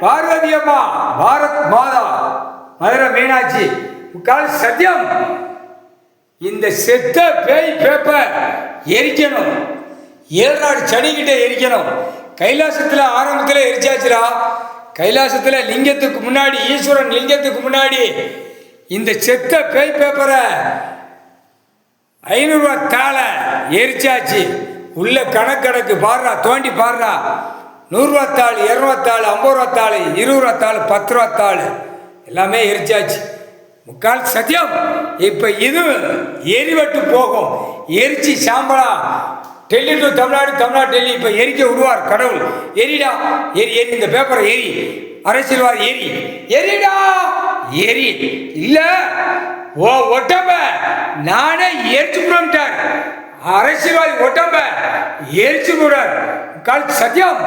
பார்வதி அம்மா, பாரத் மாதா, மதுரை மீனாட்சி, முக்கால் சத்தியம். இந்த செத்த பேய் பேப்பர் எரிக்கணும். ஏழ்நாடு சனிக்கிட்ட எரிக்கணும். கைலாசத்தில் ஆரம்பத்தில் எரிச்சாச்சுரா. கைலாசத்தில் லிங்கத்துக்கு முன்னாடி, ஈஸ்வரன் லிங்கத்துக்கு முன்னாடி இந்த செத்த பேய் பேப்பரை 500 ரூபா தாளை எரிச்சாச்சு. உள்ள கணக்கு பாடுறா, தோண்டி பாடுறா. 100 ரூபா தாள், 200 ரூபா தாள், 50 ரூபா தாள், 20 ரூபா தாள், 10 ரூபா தாள் எல்லாமே எரிச்சாச்சு. முக்கால் சத்தியம். இப்போ இது எரிவட்டு போகும். எரிச்சு சாம்பலா டெல்லி டு தமிழ்நாடு, தமிழ்நாடு டெல்லி இப்போ எரிக்க விடுவார் கடவுள். எரிடா, எரி எரி, இந்த பேப்பரை எரி, அரசியல்வாதி எரி, எரிடா எரி. இல்ல ஓ ஒட்டம்ப நானே எரிச்சு விடார். அரசியல்வாதி ஒட்டம்ப எரிச்சு விடார். கால் சத்தியம்.